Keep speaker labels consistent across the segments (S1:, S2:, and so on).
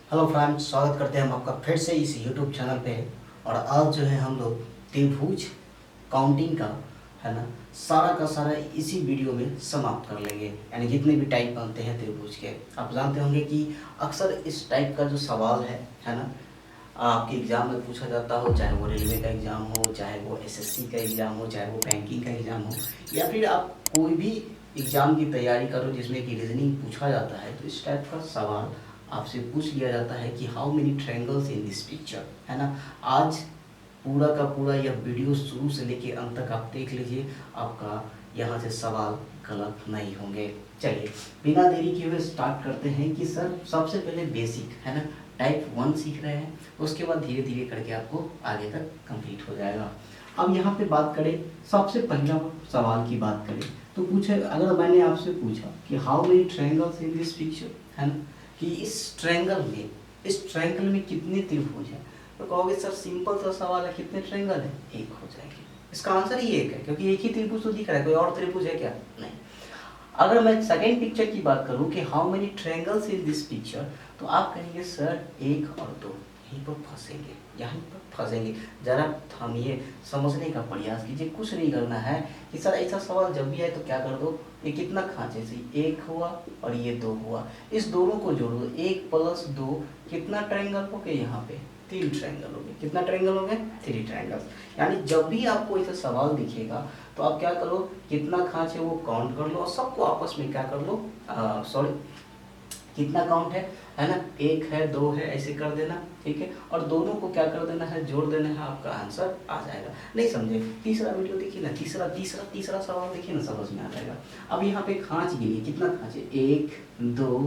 S1: Hello friends, स्वागत करते हैं हम आपका फिर से इस यूट्यूब चैनल पे। और आज जो है हम लोग त्रिभुज काउंटिंग का है ना सारा का सारा इसी वीडियो में समाप्त कर लेंगे। यानी जितने भी टाइप बनते हैं त्रिभुज के, आप जानते होंगे कि अक्सर इस टाइप का जो सवाल है ना, आपके एग्ज़ाम में पूछा जाता हो, चाहे वो रेलवे का एग्ज़ाम हो, चाहे वो एसएससी का एग्ज़ाम हो, चाहे वो बैंकिंग का एग्ज़ाम हो, या फिर आप कोई भी एग्ज़ाम की तैयारी करो जिसमें कि रीजनिंग पूछा जाता है, तो इस टाइप का सवाल आपसे पूछ लिया जाता है कि how many triangles in this picture, है ना। आज पूरा का पूरा यह वीडियो शुरू से लेके अंत तक आप देख लीजिए, आपका यहाँ से सवाल गलत नहीं होंगे। चलिए बिना देरी किए हुए स्टार्ट करते हैं कि सर सबसे पहले बेसिक है ना टाइप 1 सीख रहे हैं, उसके बाद धीरे धीरे करके आपको आगे तक कंप्लीट हो जाएगा। अब यहाँ पे बात करें, सबसे पहला सवाल की बात करें तो पूछे, अगर मैंने आपसे पूछा कि how many triangles in this picture, है ना, कि इस ट्रायंगल में कितने त्रिभुज हैं, तो कहोगे सर सिंपल सा सवाल है, कितने ट्रायंगल है, एक हो जाएंगे। इसका आंसर ही एक है, क्योंकि एक ही त्रिभुज तो दिख रहा है, कोई और त्रिभुज है क्या, नहीं। अगर मैं सेकेंड पिक्चर की बात करूं कि how many triangles in this picture, तो आप कहेंगे सर एक और दो, यहीं पर फंसेंगे, यहीं पर फंसेंगे। जरा थमिए, समझने का प्रयास कीजिए, कुछ नहीं करना है कि सर ऐसा सवाल जब भी आए तो क्या कर दो, ये कितना खांचे से, एक हुआ और ये दो हुआ, इस दोनों को जोड़ दो, एक प्लस दो कितना ट्रायंगल हो गए, यहाँ पे 3 ट्रायंगल हो गए। कितना ट्रायंगल हो गए, 3 ट्रायंगल्स। यानी जब भी आपको ऐसा सवाल दिखेगा तो आप क्या करो, कितना खांच है वो काउंट कर लो और सबको आपस में क्या कर लो, सॉरी कितना काउंट है ना, एक है, दो है, ऐसे कर देना, ठीक है। और दोनों को क्या कर देना है, जोड़ देना है, आपका आंसर आ जाएगा। नहीं समझे, तीसरा वीडियो देखिए ना, तीसरा सवाल देखिए ना, समझ में आ जाएगा। अब यहाँ पे खांच गिनिए, कितना खांच है, 1 2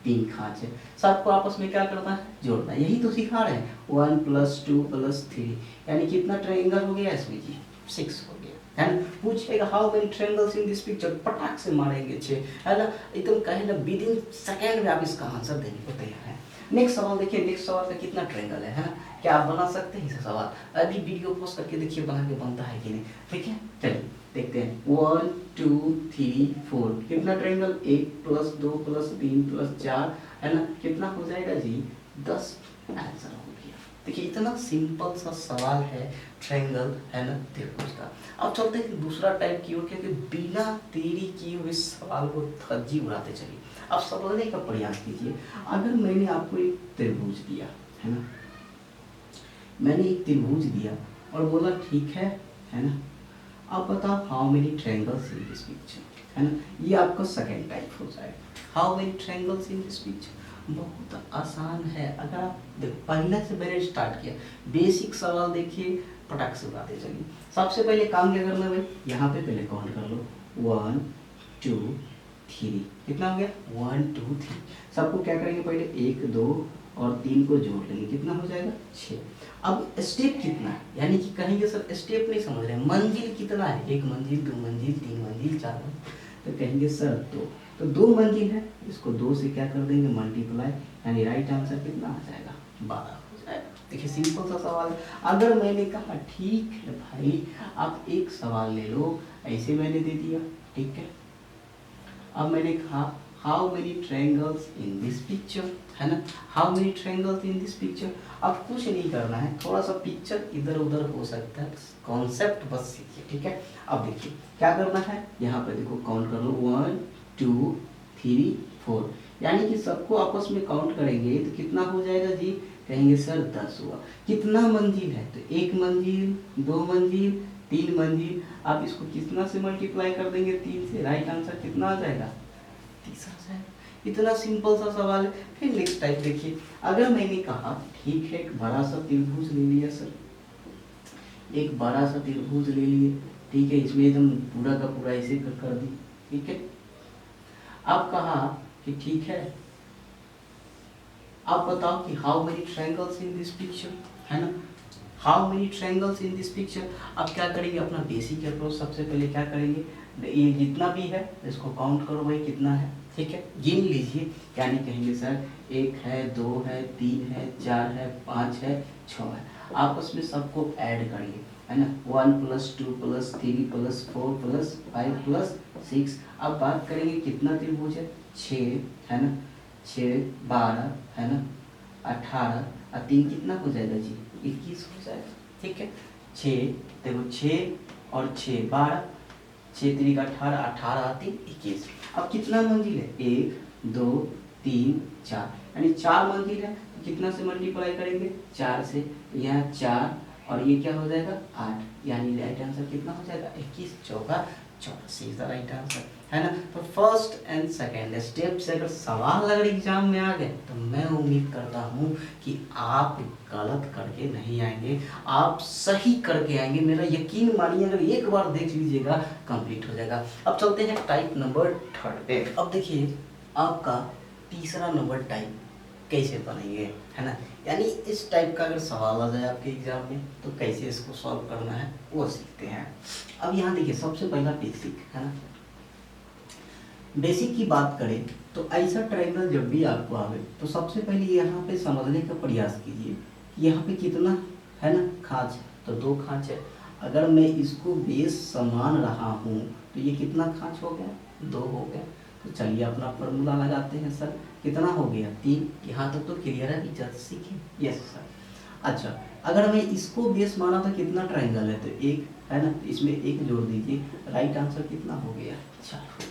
S1: 3 खांच है, सबको आपस में क्या करना है, जोड़ना है। यही तो सिखा रहे हैं, 1 + 2 + 3, यानी कितना ट्रायंगल हो गया इसमें जी, 6 हो गया, है ना। पूछेगा how many triangles in this picture, पटाख से मारेंगे 6, है ना, एकदम कहे ना विद इन सेकेंड में आप इसका आंसर देने को तैयार है। नेक्स्ट सवाल देखिए, नेक्स्ट सवाल का कितना ट्रायंगल है ना, क्या आप बना सकते हैं इस सवाल, अभी वीडियो पॉज करके देखिए बना के बनता है कि नहीं, ठीक है। चलिए देखते हैं, 1 2 3 4 कितना ट्रायंगल, 1 + 2 + 3 + 4, है ना, कितना हो जाएगा जी, 10 आंसर हो गया। देखिए इतना सिंपल सा सवाल है ट्रायंगल, है ना, त्रिभुज का। अब चलते हैं दूसरा टाइप की ओर, क्योंकि बिना देरी किए हुए सवाल को धज्जी उड़ाते चलिए। अब समझने का प्रयास कीजिए, अगर मैंने आपको एक त्रिभुज दिया, है ना, मैंने एक त्रिभुज दिया और बोला ठीक है ना, अब बताओ how many triangles in this picture, है ना, ये आपका सेकेंड टाइप हो जाएगा। How many triangles in this picture, बहुत आसान है। अगर आप पहले से मैंने स्टार्ट किया, बेसिक सवाल देखिए, पटाख से उड़ाते चलिए। सबसे पहले काम क्या करना है भाई, यहाँ पे पहले काउंट कर लो, 1 2 3, कितना हो गया, 1 2 3। सबको क्या करेंगे, पहले 1 2 और 3 को जोड़ लेंगे, कितना हो जाएगा, 6। अब स्टेप कितना है, यानी कि कहेंगे सर स्टेप नहीं समझ रहे, मंजिल कितना है, 1 मंजिल 2 मंजिल 3 मंजिल 4 मंजिल, तो कहेंगे सर 2, तो 2 मंजिल है, इसको 2 से क्या कर देंगे, मल्टीप्लाई, यानी राइट आंसर कितना आ जाएगा, 12 हो जाएगा। देखिए सिंपल सा सवाल है। अगर मैंने कहा ठीक है भाई आप एक सवाल ले लो, ऐसे मैंने दे दिया, ठीक है। अब मैंने कहा how many triangles in this picture, है ना, how many triangles in this picture. अब कुछ नहीं करना है, थोड़ा सा पिक्चर इधर उधर हो सकता है, कॉन्सेप्ट बस सीखिए, ठीक है। अब देखिए क्या करना है, यहाँ पे देखो काउंट कर लो, 1 2 3 4, यानी कि सबको आपस में काउंट करेंगे तो कितना हो जाएगा जी, कहेंगे सर 10 हुआ। कितना मंजिल है, तो 1 मंजिल 2 मंजिल 3 मंजिल, आप इसको कितना से मल्टीप्लाई कर देंगे, 3 से, राइट आंसर कितना आ जाएगा, 30 आ जाएगा। इतना सिंपल सा सवाल है। फिर नेक्स्ट टाइप देखिए, अगर मैंने कहा ठीक है एक बड़ा सा त्रिभुज ले लिया सर, एक बड़ा सा त्रिभुज ले लिए, ठीक है, इसमें एकदम पूरा का पूरा ऐसे कर दी, ठीक है। अब कहा कि ठीक है आप बताओ कि how many triangles in this picture, है ना, how many triangles in this picture. अब क्या करेंगे, अपना बेसिक अप्रोच, सबसे पहले क्या करेंगे, ये जितना भी है इसको काउंट करो भाई कितना है, ठीक है, गिन लीजिए। यानी कहेंगे सर 1 है 2 है 3 है 4 है 5 है 6 है, आपस में सबको ऐड करिए, है ना, 1 + 2 + 3 + 4 + 5 + 6। अब बात करेंगे कितना त्रिभुज है, 6, है ना, 6 12, है ना, 18 और 3 कितना हो जाएगा जी, 21 हो जाएगा। ठीक है, 6 देखो 6 और 6 12, 6 3 का 18, 18 3 21। अब कितना मंजिल है, 1 2 3 4, यानी 4 मंजिल है। कितना से मल्टीप्लाई करेंगे, 4 से, यहाँ 4 और ये क्या हो जाएगा 8, यानी राइट आंसर कितना हो जाएगा 21 चौका 84 इज द राइट आंसर, है ना। तो फर्स्ट एंड सेकेंड स्टेप से अगर सवाल अगर एग्जाम में आ गए तो मैं उम्मीद करता हूँ कि आप गलत करके नहीं आएंगे, आप सही करके आएंगे। मेरा यकीन मानिए, अगर एक बार देख लीजिएगा कंप्लीट हो जाएगा। अब चलते हैं टाइप नंबर 3 पे। अब देखिए आपका तीसरा नंबर टाइप कैसे बनेंगे, है ना। यानी इस टाइप का अगर सवाल आ जाए आपके एग्जाम में तो कैसे इसको सॉल्व करना है वो सीखते हैं। अब यहाँ देखिए सबसे पहला बेसिक, है ना। बेसिक की बात करें तो ऐसा ट्रायंगल जब भी आपको आवे तो सबसे पहले यहाँ पे समझने का प्रयास कीजिए कि यहाँ पे कितना है ना खाँच, तो 2 खाँच है। अगर मैं इसको बेस समान रहा हूँ तो ये कितना खाँच हो गया, 2 हो गया। तो चलिए अपना फॉर्मूला लगाते हैं सर, कितना हो गया 3। यहाँ तक तो क्लियर है, जल्द सीखें। Yes sir. अच्छा, अगर मैं इसको बेस माना तो कितना ट्रायंगल है, तो 1 है ना, तो इसमें 1 जोड़ दीजिए। राइट आंसर कितना हो गया 4 हो गया।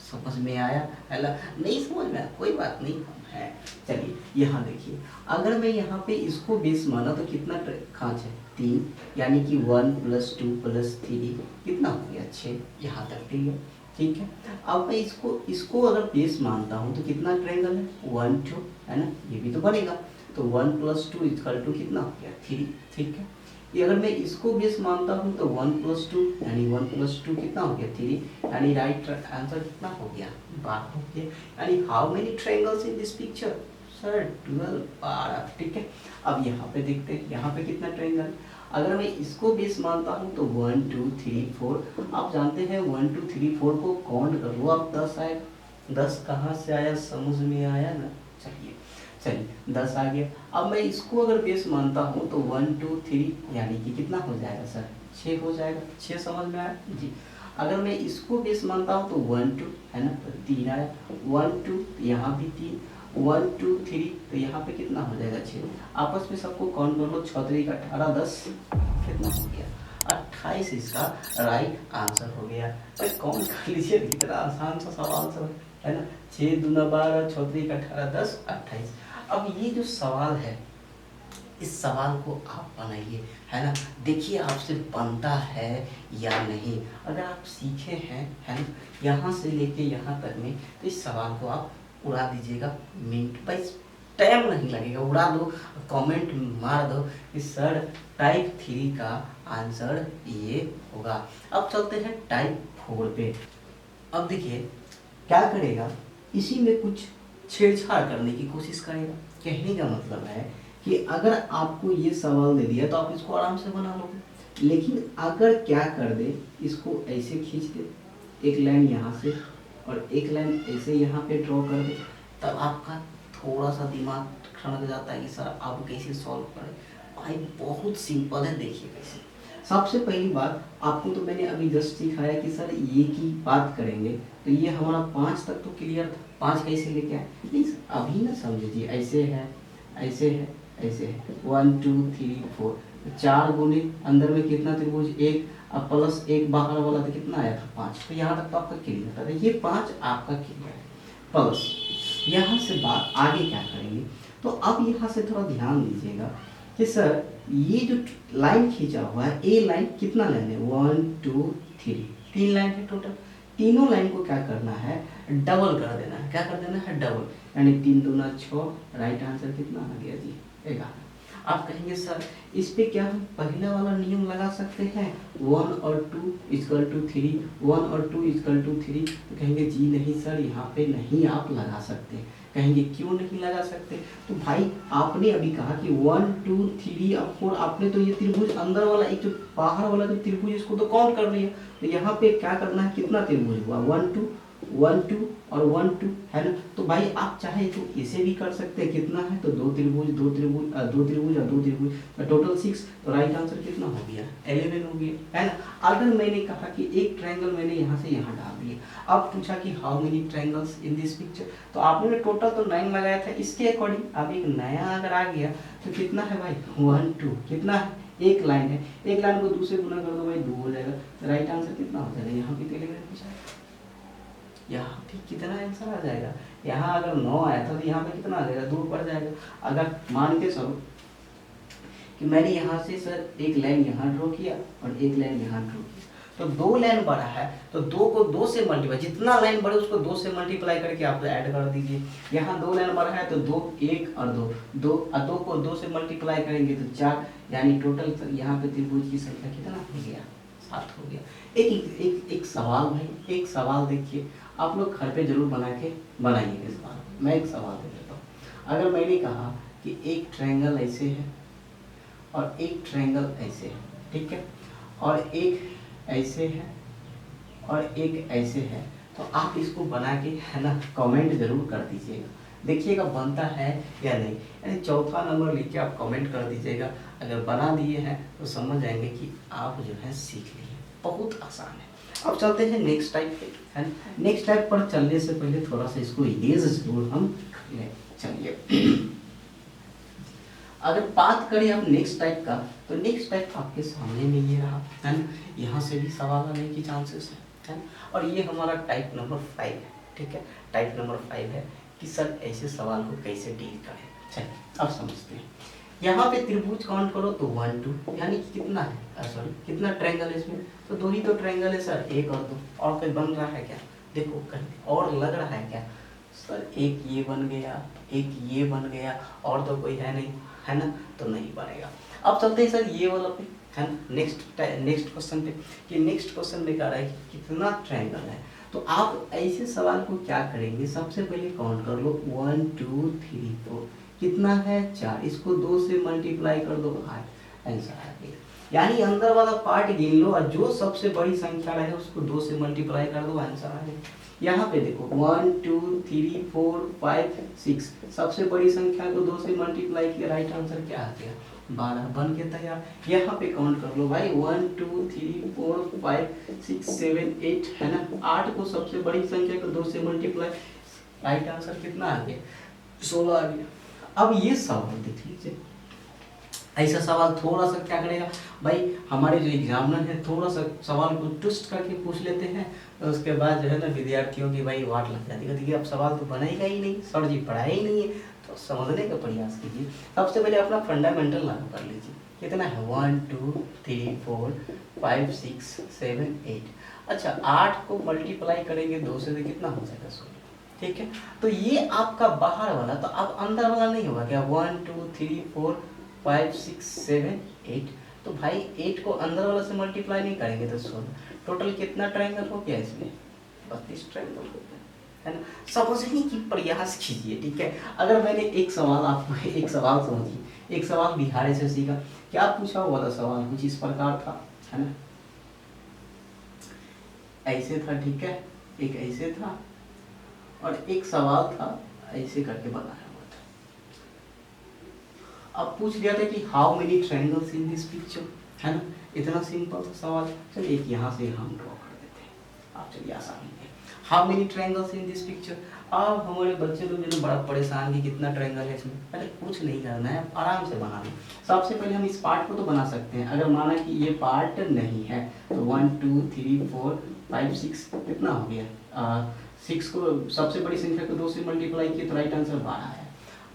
S1: समझ में आया, है ना। नहीं समझ में आया कोई बात नहीं है। चलिए यहाँ देखिए, अगर मैं यहाँ पे इसको बेस माना तो कितना खाँच है 3, यानी कि 1 + 2 + 3 कितना हो गया 6। यहाँ तक क्लियर, ठीक है। अब मैं इसको अगर बेस मानता हूँ तो कितना ट्रायंगल है 1 2, है ना, ये भी तो बनेगा। तो 1 + 2 = कितना हो गया 3, ठीक है। ये अगर मैं इसको बेस मानता हूँ तो 1 + 2, यानी 1 + 2 कितना हो गया 3, यानी राइट आंसर कितना हो गया 12 हो गया। यानी how many triangles in this picture, sir 12, 12, ठीक है। अब यहाँ पे देखते हैं, यहाँ पे कितना ट्रायंगल। अगर मैं इसको बेस मानता हूँ तो 1 2 3 4, आप जानते हैं 1 2 3 4 को काउंट कर लो आप, 10 आए। 10 कहाँ से आया, समझ में आया ना। चलिए 10 आ गया। अब मैं इसको अगर बेस मानता हूँ तो 1 2 3, यानी कि कितना हो जाएगा सर 6 हो जाएगा। 6 समझ में आया जी। अगर मैं इसको बेस मानता हूँ तो 1 2, है ना, तो 3 आया। 1 2, यहाँ भी 3, 1 2 3, तो यहाँ पे कितना हो जाएगा 6। आपस में सबको काउंट कर लो, 6 3 का 18, 10 कितना हो गया 28 इसका राइट आंसर हो गया। भाई कौन कर लीजिए, इतना आसान सा सवाल सब, है ना। 6 दूना 12, 6 3 का 18, 10 28। अब ये जो सवाल है, इस सवाल को आप बनाइए, है ना। देखिए आपसे बनता है या नहीं। अगर आप सीखे हैं, है ना, यहाँ से लेके यहाँ तक में, तो इस सवाल को आप उड़ा दीजिएगा। मिनट बाइज टाइम नहीं लगेगा, उड़ा दो, कमेंट मार दो कि सर टाइप 3 का आंसर ये होगा। अब चलते हैं टाइप 4 पे। अब देखिए क्या करेगा, इसी में कुछ छेड़छाड़ करने की कोशिश करेगा। कहने का मतलब है कि अगर आपको ये सवाल दे दिया तो आप इसको आराम से बना लोगे, लेकिन अगर क्या कर दे, इसको ऐसे खींच दे, एक लाइन यहाँ से और एक लाइन ऐसे यहाँ पे ड्रॉ कर दे, तब आपका थोड़ा सा दिमाग खड़क जाता है कि सर अब कैसे सॉल्व करें। भाई बहुत सिंपल है, देखिए कैसे। सबसे पहली बात आपको तो मैंने अभी जस्ट सिखाया कि सर ये की बात करेंगे तो ये हमारा 5 तक तो क्लियर था। 5 कैसे लेके आए, प्लीज अभी ना समझिए। ऐसे है, ऐसे है, ऐसे है, 1 2 3 4, 4 गुने अंदर में कितना त्रिभुज 1, अब प्लस 1 बाहर वाला तो कितना आया था 5। तो यहाँ तक तो आपका क्लियर था, ये 5 आपका क्लियर है। प्लस यहाँ से बात आगे क्या करेंगे, तो अब यहाँ से थोड़ा ध्यान दीजिएगा कि सर ये जो लाइन खींचा हुआ है, ए लाइन कितना लाइन है 1 2 3, 3 लाइन है टोटल। तीनों लाइन को क्या करना है, डबल कर देना है। क्या कर देना है, डबल, यानी 3 दूना 6, राइट आंसर कितना आ गया जी 11। आप कहेंगे सर इस पे क्या हम पहले वाला नियम लगा सकते हैं, 1 और 2 = 3, 1 और 2 = 3। तो कहेंगे जी नहीं सर, यहाँ पे नहीं आप लगा सकते। कहेंगे क्यों नहीं लगा सकते, तो भाई आपने अभी कहा कि 1 2 3 और 4, आपने तो ये त्रिभुज अंदर वाला, एक जो बाहर वाला जो त्रिभुज इसको तो काउंट कर लिया। तो यहाँ पे क्या करना है, कितना त्रिभुज हुआ 1 2, 1 2 और 1 2 है ना। तो भाई आप चाहे तो इसे भी कर सकते हैं, कितना है तो दो त्रिभुज और दो त्रिभुज टोटल 6, तो राइट आंसर कितना हो गया 11 हो गया, है ना। अगर मैंने कहा कि एक ट्रायंगल मैंने यहाँ से यहाँ डाल दिया, अब पूछा कि how many triangles in this picture, तो आपने टोटल तो 9 लगाया था, इसके अकॉर्डिंग अब एक नया अगर आ गया तो कितना है भाई 1 2, कितना है एक लाइन है, एक लाइन को 2 से गुना कर दो भाई 2 हो जाएगा, तो राइट आंसर कितना हो जाएगा, यहाँ भी 11 पूछा है, यहाँ पे कितना आंसर आ जाएगा, यहाँ अगर 9 आया था तो यहाँ पे कितना आ जाएगा 2 पड़ जाएगा। अगर मान के चलो कि मैंने यहाँ से सर एक लाइन यहाँ ड्रॉ किया और एक लाइन यहाँ ड्रॉ किया, तो 2 लाइन बढ़ा है तो 2 को 2 से मल्टीप्लाई, जितना लाइन बढ़े उसको 2 से मल्टीप्लाई करके आप ऐड कर दीजिए। यहाँ 2 लाइन बढ़ा है तो 2 1 और 2 2 को 2 से मल्टीप्लाई करेंगे तो 4, यानी टोटल यहाँ पे त्रिभुज की संख्या कितना हो गया 7 हो गया। एक सवाल भाई, एक सवाल देखिए, आप लोग घर पे जरूर बनाइए सवाल। मैं एक सवाल दे देता हूँ। अगर मैंने कहा कि एक ट्रायंगल ऐसे है और एक ट्रायंगल ऐसे है, ठीक है, और एक ऐसे है और एक ऐसे है, तो आप इसको बना के है ना कमेंट जरूर कर दीजिएगा, देखिएगा बनता है या नहीं, यानी चौथा नंबर लिख के आप कमेंट कर दीजिएगा। अगर बना दिए हैं तो समझ जाएंगे कि आप जो है सीख लिए, बहुत आसान है। अब चलते हैं नेक्स्ट टाइप पे, है ना। नेक्स्ट टाइप पर चलने से पहले थोड़ा सा इसको इरेज जरूर हम चलिए। अगर बात करें आप नेक्स्ट टाइप का, तो नेक्स्ट टाइप आपके सामने में ये रहा, है ना। यहाँ से भी सवाल आने की चांसेस है ना। और ये हमारा टाइप नंबर 5 है, ठीक है, टाइप नंबर 5 है कि सर ऐसे सवाल को कैसे डील करें। चलिए अब समझते हैं। यहाँ पे त्रिभुज काउंट करो तो 1 2, यानी कि कितना है, सॉरी कितना ट्रायंगल है इसमें, तो 2 ही तो ट्रायंगल है सर, 1 और 2, और कोई बन रहा है क्या, देखो कहीं और लग रहा है क्या सर, एक ये बन गया, एक ये बन गया, और तो कोई है नहीं, है ना, तो नहीं बनेगा। अब चलते हैं सर ये वाला पे, है ना, नेक्स्ट क्वेश्चन पे, कि नेक्स्ट क्वेश्चन में कह रहा है कि कितना ट्रायंगल है। तो आप ऐसे सवाल को क्या करेंगे, सबसे पहले काउंट कर लो 1 2 3 4, कितना है 4, इसको 2 से मल्टीप्लाई कर दो, आंसर आ गया। यानी अंदर वाला पार्ट गिन लो और जो सबसे बड़ी संख्या रहे उसको 2 से मल्टीप्लाई कर दो, आंसर आ गया। यहाँ पे देखो 1 2 3 4 5 6, सबसे बड़ी संख्या को 2 से मल्टीप्लाई किया, राइट आंसर क्या आ गया 12, बन के तैयार। यहाँ पे काउंट कर लो भाई 1 2 3 4 5 6 7 8, है ना, 8 को सबसे बड़ी संख्या को 2 से मल्टीप्लाई, राइट आंसर कितना आ गया 16 आ गया। अब ये सवाल देख लीजिए, ऐसा सवाल थोड़ा सा क्या करेगा भाई, हमारे जो एग्जामिनर है थोड़ा सा सवाल को ट्विस्ट करके पूछ लेते हैं, तो उसके बाद जो है ना विद्यार्थियों की भाई वाट लग जाती है, देखिए अब सवाल तो बनेगा ही नहीं, सर जी पढ़ाया ही नहीं है, तो समझने का प्रयास कीजिए। सबसे पहले अपना फंडामेंटल लागू कर लीजिए, कितना है 1 2 3 4 5 6 7 8, अच्छा 8 को मल्टीप्लाई करेंगे 2 से तो कितना हो जाएगा 16, ठीक है। तो ये आपका बाहर वाला, तो अब अंदर वाला नहीं होगा क्या, 1 2 3 4 5 6 7 8, तो भाई 8 को अंदर वाला से मल्टीप्लाई नहीं करेंगे तो 16, टोटल कितना ट्रायंगल हो गया इसमें 32 ट्रायंगल हो गया, है ना। समझने की प्रयास कीजिए, ठीक है। अगर मैंने एक सवाल आपको एक सवाल समझिए, एक सवाल बिहार से सीखा, क्या पूछा हुआ था सवाल कुछ इस प्रकार था, है ना, ऐसे था, ठीक है, एक ऐसे था और एक सवाल था ऐसे करके बनाया हुआ था। अब पूछ लिया था कि how many triangles in this picture, है ना, इतना सिंपल सा सवाल। चलिए एक यहाँ से हम ड्रॉ कर देते हैं, आप चलिए आसानी है, how many triangles in this picture. अब हमारे बच्चे लोग जो बड़ा परेशान कि कितना ट्रायंगल है इसमें, अरे कुछ नहीं करना है, आराम से बनाना। सबसे पहले हम इस पार्ट को तो बना सकते हैं, अगर माना कि ये पार्ट नहीं है तो 1 2 3 4 5 6 कितना हो गया, 6 को सबसे बड़ी संख्या को 2 से मल्टीप्लाई किए तो राइट आंसर 12 है।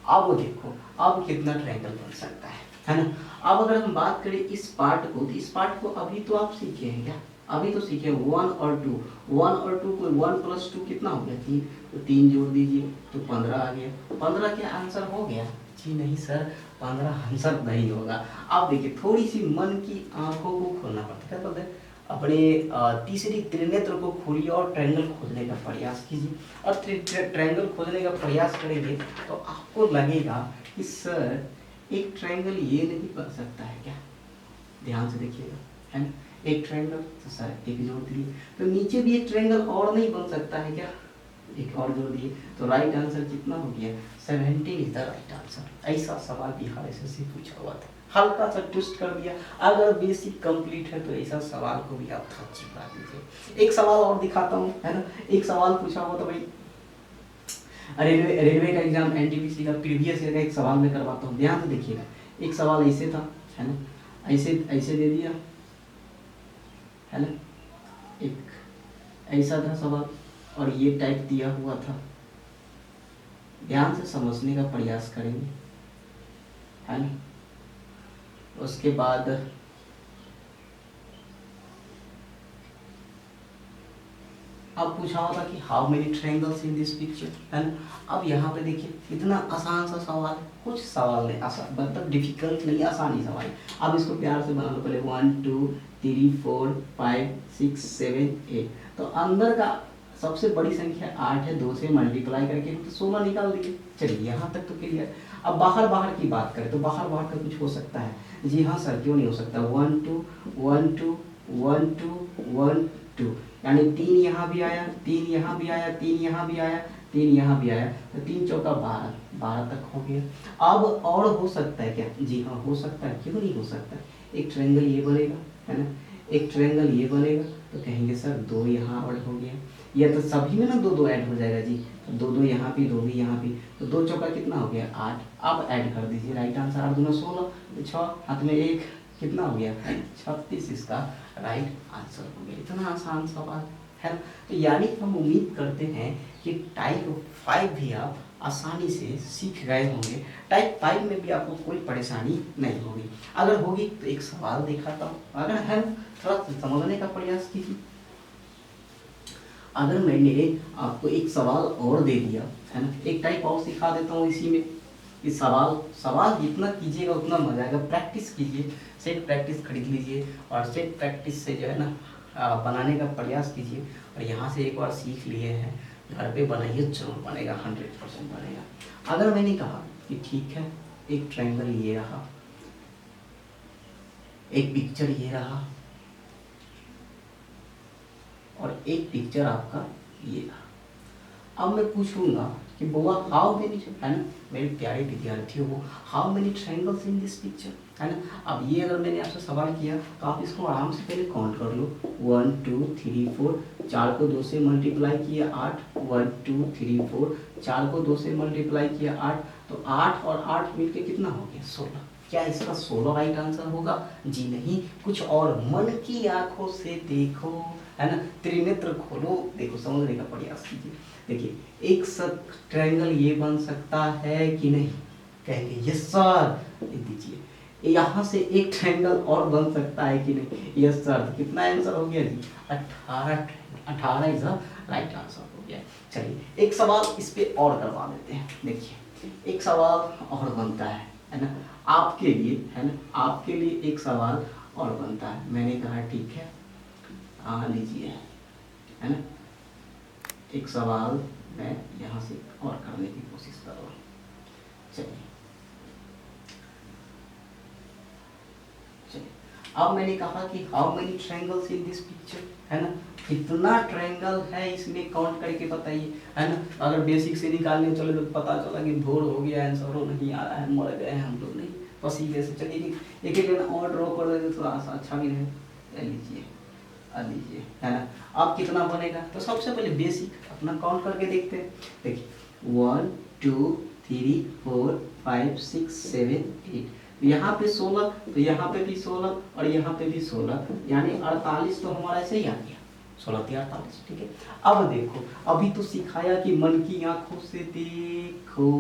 S1: अब देखो अब कितना ट्रायंगल बन सकता है ना। अब अगर हम बात करें इस पार्ट को, तो इस पार्ट को अभी तो आप सीखे हैं क्या, अभी तो सीखे 1 और 2, 1 और 2 को 1 + 2 कितना हो गया 3, तो 3 जोड़ दीजिए तो 15 आ गया। 15 क्या आंसर हो गया, जी नहीं सर 15 आंसर नहीं होगा। आप देखिए थोड़ी सी मन की आंखों को खोलना पड़ता है, पता है, अपने तीसरी त्रिनेत्र को खोलिए और ट्रायंगल खोजने का प्रयास कीजिए, और ट्रायंगल खोजने का प्रयास करेंगे तो आपको लगेगा कि सर एक ट्रायंगल ये नहीं बन सकता है क्या, ध्यान से देखिएगा, है ना, एक ट्रायंगल तो सर एक जोड़ दिए, तो नीचे भी एक ट्रायंगल और नहीं बन सकता है क्या, एक और जोड़ दिए, तो राइट आंसर कितना हो गया? 17 इज द राइट आंसर। ऐसा सवाल बिहार एसएससी पूछा हुआ था, हल्का सा ट्विस्ट कर दिया। अगर बेसिक कंप्लीट है तो ऐसा सवाल को भी आप चिपका दीजिए। एक सवाल और दिखाता हूँ, है ना। एक सवाल पूछा हुआ था भाई, रेलवे का एग्जाम एनटीपीसी का प्रीवियस ईयर का एक सवाल मैं करवाता हूँ, ध्यान से देखिएगा। एक सवाल ऐसे था, है ना, ऐसे ऐसे दे दिया, है ना, एक ऐसा था सवाल और ये टाइप दिया हुआ था। ध्यान से समझने का प्रयास करेंगे, है ना। उसके बाद अब पूछा हुआ था कि how many triangles in this picture, है ना। अब यहाँ पे देखिए इतना आसान सा सवाल, कुछ सवाल नहीं आसान, मतलब डिफिकल्ट नहीं, आसानी सवाल। अब इसको प्यार से बना लो पहले। 1 2 3 4 5 6 7 8, तो अंदर का सबसे बड़ी संख्या 8 है, 2 से मल्टीप्लाई करके तो 16 निकाल दिए। चलिए यहाँ तक तो क्लियर। अब बाहर बाहर की बात करें तो बाहर बाहर का कुछ हो सकता है? जी हाँ सर, क्यों नहीं हो सकता। 1 2 1 2 1 2 1 2, यानी 3 यहाँ भी आया, 3 यहाँ भी आया, 3 यहाँ भी आया, 3 यहाँ भी आया, तो 3 चौका 12, 12 तक हो गया। अब और हो सकता है क्या? जी हाँ हो सकता है, क्यों नहीं हो सकता। एक ट्रायंगल ये बनेगा, है ना, एक ट्रायंगल ये बनेगा, तो कहेंगे सर 2 यहाँ ऐड हो गया, या तो सभी में ना 2 2 ऐड हो जाएगा जी, तो 2 2 यहाँ भी, 2 भी यहाँ भी, तो 2 चौका कितना हो गया? 8। अब ऐड कर दीजिए, राइट आंसर 8 दूना 16, तो 6 हाथ में 1, कितना हो गया? 36 इसका राइट आंसर हो गया। इतना आसान सवाल है ना। तो यानी हम उम्मीद करते हैं कि टाइप 5 भी आप आसानी से सीख गए होंगे। टाइप 5 में भी आपको कोई परेशानी नहीं होगी। अगर होगी तो एक सवाल दिखाता हूँ, अगर है थोड़ा समझने का प्रयास कीजिए। अगर मैंने आपको एक सवाल और दे दिया, है ना, एक टाइप और सिखा देता हूँ इसी में। इस सवाल जितना कीजिएगा उतना मजा आएगा। प्रैक्टिस कीजिए, सेट प्रैक्टिस खरीद लीजिए और सेट प्रैक्टिस से जो है ना बनाने का प्रयास कीजिए। और यहाँ से एक बार सीख लिए हैं, घर पे बनाइए, जरूर बनेगा, 100% बनेगा। अगर मैंने कहा कि ठीक है, एक ट्रायंगल ये रहा, एक पिक्चर ये रहा, और एक पिक्चर आपका ये रहा। अब मैं पूछूंगा कि बुआ हाउ मेनी, है ना, मेरे प्यारे विद्यार्थियों को, how many triangles in this picture, है ना। अब ये अगर मैंने आपसे सवाल किया तो आप इसको आराम से पहले काउंट कर लो। 1 2 3 4, 4 को 2 से मल्टीप्लाई किया 8, 1 2 3 4, 4 को 2 से मल्टीप्लाई किया 8, तो 8 और 8 मिलके कितना हो गया? 16। क्या इसका 16 राइट आंसर होगा? जी नहीं, कुछ और। मन की आंखों से देखो, है ना, त्रिनेत्र खोलो, देखो, समझने का प्रयास कीजिए। देखिए एक ट्रायंगल ये बन सकता है कि नहीं? कहेंगे यस सर, लिख दीजिए। यहाँ से एक ट्रायंगल और बन सकता है कि नहीं? Yes sir. तो कितना आंसर हो गया जी? 18। 18 इज द राइट आंसर हो गया। चलिए एक सवाल इस पे और करवा देते हैं। देखिए एक सवाल और बनता है ना, आपके लिए, है ना, आपके लिए एक सवाल और बनता है। मैंने कहा ठीक है, लीजिए, है ना, एक सवाल मैं यहाँ से और करने की कोशिश कर रहा हूँ। चलिए अब मैंने कहा कि how many triangles in this picture, है ना, कितना ट्रायंगल है इसमें, काउंट करके बताइए, है ना। अगर बेसिक से निकालने चले तो पता चला कि भोर हो गया, आंसर नहीं आ रहा है, मर गए हैं हम लोग, नहीं पसीने से। चलिए एक एक और ड्रॉ कर देते थोड़ा सा अच्छा भी रहे। लीजिए, लीजिए, है ना। अब कितना बनेगा? तो सबसे पहले बेसिक अपना काउंट करके देखते हैं। देखिए 1 2 3 4 5 6 7 8, यहाँ पे 16, तो यहाँ पे भी 16 और यहाँ पे भी 16, यानी 48 तो हमारा ऐसे ही आ गया। 16 3 48, ठीक है। अब देखो, अभी तो सिखाया कि मन की आंखों से देखो,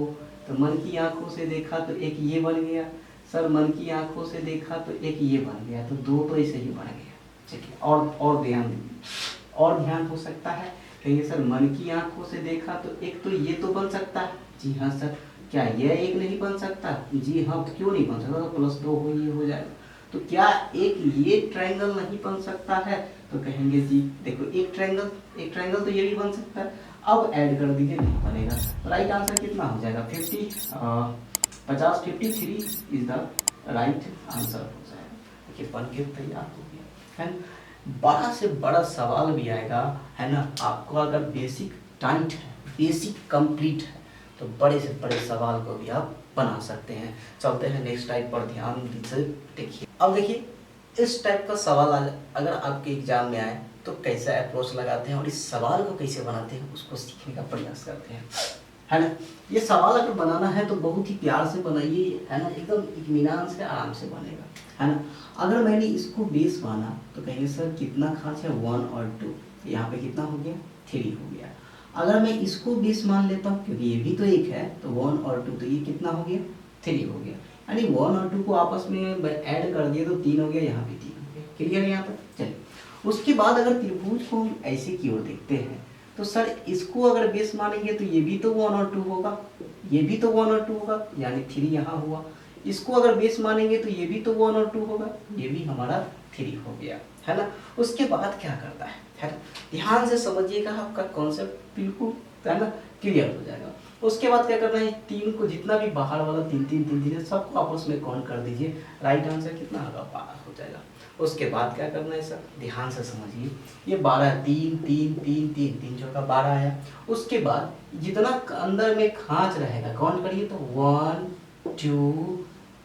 S1: तो मन की आंखों से देखा तो एक ये बन गया। सर मन की आंखों से देखा तो एक ये बन गया, तो 2 तो ऐसे ही बन गया। चलिए और ध्यान दीजिए, और ध्यान हो सकता है। कहिए सर मन की आंखों से देखा तो एक तो ये तो बन सकता है। जी हाँ सर। क्या यह एक नहीं बन सकता? जी हाँ। तो क्यों नहीं बन सकता? तो +2 हो, ये हो जाएगा। तो क्या एक ये ट्रायंगल नहीं बन सकता है? तो कहेंगे जी देखो एक ट्रायंगल तो ये भी बन सकता है। अब ऐड कर दीजिए, नहीं बनेगा। तो राइट आंसर कितना हो जाएगा? 53 इज द राइट आंसर हो जाएगा। देखिए बन के तैयार हो गया, है। बड़ा से बड़ा सवाल भी आएगा, है ना, आपको अगर बेसिक टाइट है बेसिक कंप्लीट है, तो बड़े से बड़े सवाल को भी आप बना सकते हैं। चलते हैं नेक्स्ट टाइप पर, ध्यान से देखिए। अब देखिए इस टाइप का सवाल अगर आपके एग्जाम में आए तो कैसे अप्रोच लगाते हैं और इस सवाल को कैसे बनाते हैं उसको सीखने का प्रयास करते हैं, है ना। ये सवाल अगर बनाना है तो बहुत ही प्यार से बनाइए, है ना, एकदम इत्मीनान से आराम से बनेगा, है ना। अगर मैंने इसको बेस माना तो कहेंगे सर कितना खांच है 1 और 2, यहाँ पे कितना हो गया 3 हो गया। अगर मैं इसको बेस मान लेता हूँ क्योंकि ये भी तो एक है, तो 1 और 2, तो ये कितना हो गया 3 हो गया, यानी 1 और 2 को आपस में ऐड कर दिए तो 3 हो गया, यहाँ भी 3 हो गया। क्लियर है यहाँ पर। चलिए उसके बाद अगर त्रिभुज को हम ऐसे की ओर देखते हैं तो सर इसको अगर बेस मानेंगे तो ये भी तो 1 और 2 होगा, ये भी तो 1 और 2 होगा, यानी 3 यहाँ हुआ। इसको अगर बेस मानेंगे तो ये भी तो 1 और 2 होगा, ये भी हमारा 3 हो गया, है ना। उसके बाद क्या करता है ना, ध्यान से समझिएगा, आपका कॉन्सेप्ट बिल्कुल, है ना, क्लियर हो जाएगा। उसके बाद क्या करना है, 3 को जितना भी बाहर वाला 3 3 3 3 है सबको आपस में काउंट कर दीजिए, राइट आंसर कितना होगा 12 हो जाएगा। उसके बाद क्या करना है सर, ध्यान से समझिए, ये 12 3 3 3 3 3 चौका 12 आया। उसके बाद जितना अंदर में खांच रहेगा काउंट करिए तो 1 2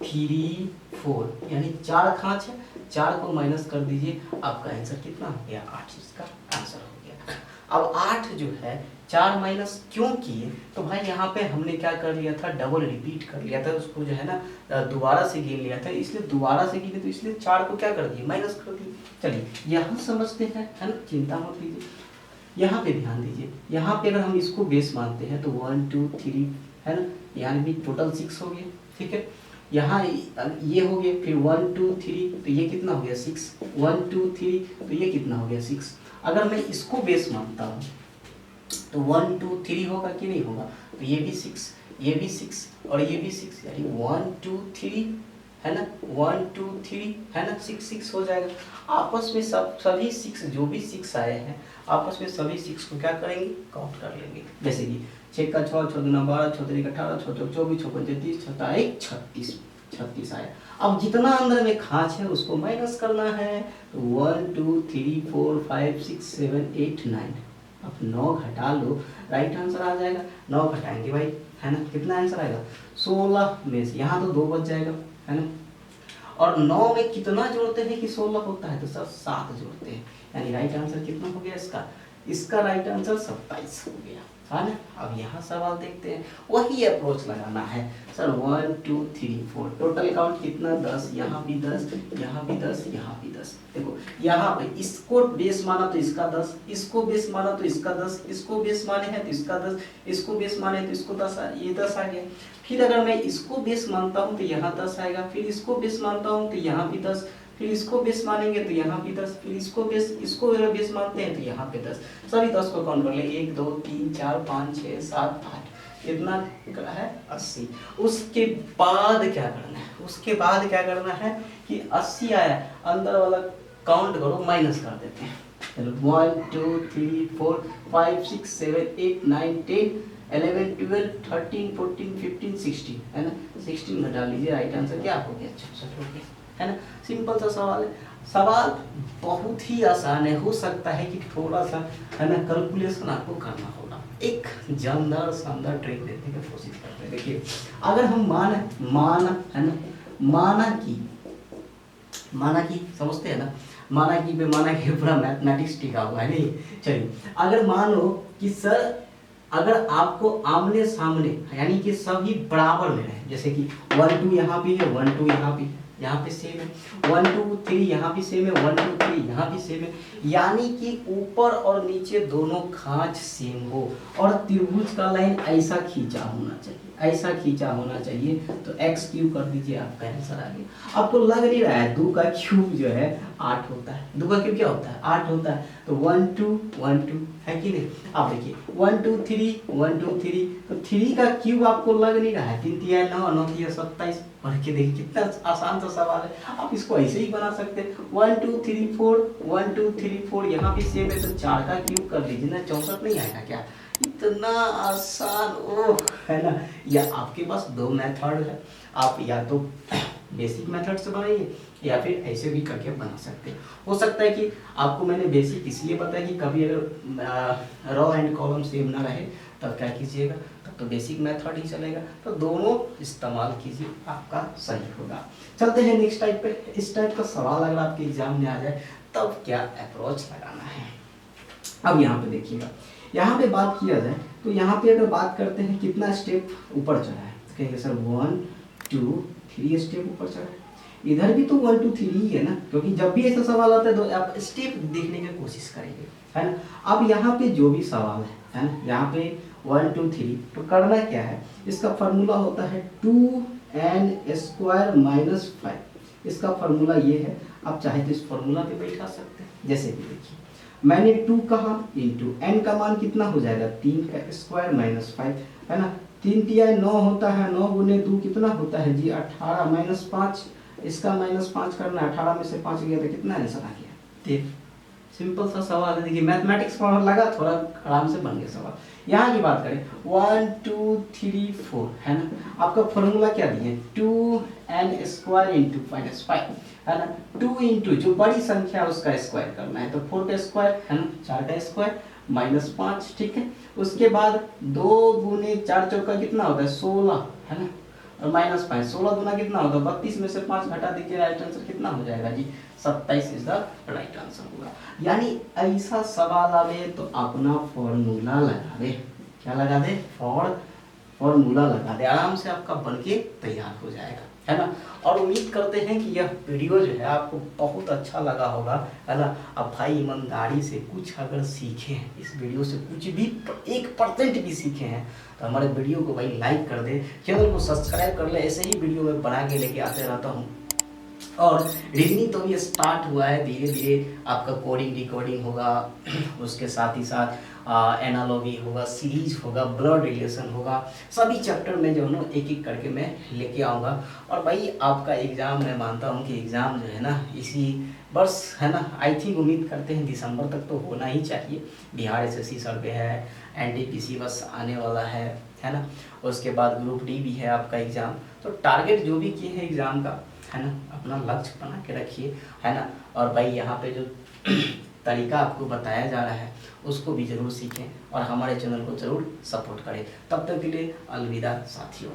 S1: 3 4, यानी 4 खांच है, 4 को माइनस कर दीजिए, आपका आंसर कितना हो गया 8, इसका आंसर हो गया। अब 8 जो है 4 माइनस क्यों किए, तो भाई यहाँ पे हमने क्या कर लिया था, डबल रिपीट कर लिया था, उसको जो है ना दोबारा से गिन लिया था, इसलिए दोबारा से गिने तो इसलिए 4 को क्या कर दिए माइनस कर दिए। चलिए यहाँ समझते हैं, है ना, चिंता मत लीजिए, यहाँ पे ध्यान दीजिए। यहाँ पे अगर हम इसको बेस मानते हैं तो 1 2 3, है ना, यानी भी टोटल 6 हो गया, ठीक है। यहाँ ये हो गया, फिर 1 2 3, तो ये कितना हो गया 6, 1 2 3, तो ये कितना हो गया 6। अगर मैं इसको बेस मानता हूँ तो 1 2 3 होगा कि नहीं होगा, तो ये भी 6, ये भी 6 और ये भी 6, यानी 1 2 3, है ना, 1 2 3, है ना, 6 6 हो जाएगा। आपस में सभी 6 जो भी 6 आए हैं आपस में सभी 6 को क्या करेंगे, काउंट कर लेंगे। जैसे कि 6 का 6, 6 दूना 12, 6 3 18, 6 चौक 24, 6 पंजे 30, 6 1 36, 36 आया। अब जितना अंदर में खांच है उसको माइनस करना है, तो 1 2 3 4 5 6 7 8 9, अब 9 घटा लो, राइट आंसर आ जाएगा। 9 घटाएंगे भाई, है ना, कितना आंसर आएगा 16 में से, यहाँ तो 2 बच जाएगा, है ना। और 9 में कितना जोड़ते हैं कि 16 होता है, तो सर 7 जोड़ते हैं, यानी राइट आंसर कितना हो गया इसका राइट आंसर 27 हो गया, है ना। अब यहाँ सवाल देखते हैं, वही अप्रोच लगाना है सर। 1 2 3 4 टोटल काउंट कितना 10, यहाँ भी 10, यहाँ भी 10, यहाँ भी 10। देखो यहाँ पे इसको बेस माना तो इसका 10, इसको बेस माना तो इसका 10, इसको बेस माने हैं तो इसका 10, इसको बेस माने तो इसको 10, ये 10 आ गया। फिर अगर मैं इसको बेस मानता हूँ तो यहाँ 10 आएगा, फिर इसको बेस मानता हूँ तो यहाँ भी 10, फिर इसको बेस मानेंगे तो यहाँ भी 10, फिर इसको अगर बेस मानते हैं तो यहाँ पे 10, सभी 10 को काउंट कर ले, 1 2 3 4 5 6 7 8, कितना है 80। उसके बाद क्या करना है, कि 80 आया, अंदर वाला काउंट करो, माइनस कर देते हैं। चलो 1 2 3 4 5 6 7 8 9 10 11 12 13 14 15 16, है ना, 16 घटा लीजिए, राइट आंसर क्या हो गया 66 हो गया, है ना। सिंपल सा सवाल है, सवाल बहुत ही आसान है, हो सकता है कि थोड़ा सा, है ना, कैलकुलेशन आपको करना होगा। एक जानदार शानदार ट्रिक देने की कोशिश करते हैं। देखिए अगर हम माना कि समझते हैं ना, माना कि पूरा मैथमेटिक्स टिका हुआ है नहीं। चलिए अगर मान लो कि सर अगर आपको आमने सामने यानी कि सभी बराबर में रहे, जैसे कि 1 2 यहाँ भी है, 1 2 यहाँ पे सेम है, 1 2 3 यहाँ भी सेम है, 1 2 3 यहाँ भी सेम है, यानी कि ऊपर और नीचे दोनों खांच सेम हो और त्रिभुज का लाइन ऐसा खींचा होना चाहिए, तो x क्यूब कर दीजिए, आपका आंसर आ गया। आपको लग नहीं रहा है 2 का क्यूब जो है 8 होता है, 2 का क्यूब क्या होता है 8 होता है, तो 1 2 1 2 है कि नहीं। अब देखिए 1 2 3, तो 3 का क्यूब आपको लग नहीं रहा है, 3 3 9 9 3 27, और के देखिए कितना आसान सा सवाल है, आप इसको ऐसे ही बना सकते हैं। 1 2 3 4 1 2 3 4 यहाँ भी सेम है, तो 4 का क्यूब कर लीजिए ना, 64 नहीं आएगा क्या, इतना आसान, ओह, है ना। या आपके पास 2 मेथड है, आप या तो बेसिक मेथड से बनाइए या फिर ऐसे भी करके बना सकते हैं। हो सकता है कि आपको मैंने बेसिक इसलिए बताया कि कभी अगर रो एंड कॉलम सेम ना रहे तब क्या कीजिएगा, तब तो बेसिक मेथड ही चलेगा। तो दोनों इस्तेमाल कीजिए, आपका सही होगा। चलते हैं नेक्स्ट टाइप पे। इस टाइप का सवाल अगर आपके एग्जाम में आ जाए तब क्या अप्रोच लगाना है। अब यहाँ पे देखिएगा, यहाँ पे बात किया जाए तो यहाँ पे अगर बात करते हैं कितना स्टेप ऊपर चढ़ा है, तो कहेंगे सर 1 2 3 स्टेप ऊपर चढ़ा है। इधर भी तो 1 2 3 ही है ना, क्योंकि जब भी ऐसा सवाल आता है तो आप स्टेप देखने की कोशिश करेंगे, है ना। अब यहाँ पे जो भी सवाल है ना, यहाँ पे 1 2 3, तो करना क्या है, इसका फार्मूला होता है 2n² - 5। इसका फार्मूला ये है, आप चाहे तो इस फार्मूला पे बैठा सकते हैं। जैसे कि देखिए, मैंने 2 कहा इंटू n का मान कितना हो जाएगा, 3 का स्क्वायर माइनस 5, है ना। 3 तिया 9 होता है, 9 गुने 2 कितना होता है जी 18 माइनस 5, इसका माइनस 5 करना है, 18 में से 5 गया तो कितना आंसर आ गया। ठीक, सिंपल सा सवाल है। देखिए मैथमेटिक्स में लगा थोड़ा आराम से बन गया सवाल। यहाँ की बात करें 1 2 3 4, है ना। आपका फॉर्मूला क्या दिए, 2n² इंटू -5, है ना। 2 इंटू जो बड़ी संख्या है उसका स्क्वायर करना है, तो 4 का स्क्वायर, है ना, 4 का स्क्वायर माइनस 5, ठीक है। उसके बाद 2 गुने 4 चौका कितना होता है 16, है ना, और माइनस 5, 16 गुना कितना होगा 32, में से 5 घटा दीजिए, राइट आंसर कितना हो जाएगा जी 27 इज द राइट आंसर होगा। यानी ऐसा सवाल आवे तो अपना फॉर्मूला लगा दे, क्या लगा दे, फॉर्मूला लगा दे, आराम से आपका बन के तैयार हो जाएगा, है ना। और उम्मीद करते हैं कि यह वीडियो जो है आपको बहुत अच्छा लगा होगा, है ना। अब भाई ईमानदारी से कुछ अगर सीखे हैं इस वीडियो से, कुछ भी 1% भी सीखे हैं, तो हमारे वीडियो को भाई लाइक कर दे, चैनल को सब्सक्राइब कर ले। ऐसे ही वीडियो में बना के लेके आते रहता हूँ। और रीजनिंग तो भी स्टार्ट हुआ है, धीरे धीरे आपका कोडिंग डिकोडिंग होगा, उसके साथ ही साथ एनालॉजी होगा, सीरीज होगा, ब्लड रिलेशन होगा, सभी चैप्टर में जो है ना एक एक करके मैं लेके आऊँगा। और भाई आपका एग्ज़ाम मैं मानता हूँ कि एग्ज़ाम जो है ना इसी वर्ष, है ना, आई थिंक उम्मीद करते हैं दिसंबर तक तो होना ही चाहिए। बिहार एसएससी सर्वे है, एनटीपीसी बस आने वाला है ना। उसके बाद ग्रुप डी भी है आपका एग्ज़ाम। तो टारगेट जो भी किए हैं एग्ज़ाम का, है ना, अपना लक्ष्य बना के रखिए, है ना। और भाई यहाँ पे जो तरीका आपको बताया जा रहा है उसको भी ज़रूर सीखें और हमारे चैनल को ज़रूर सपोर्ट करें। तब तक के लिए अलविदा साथियों।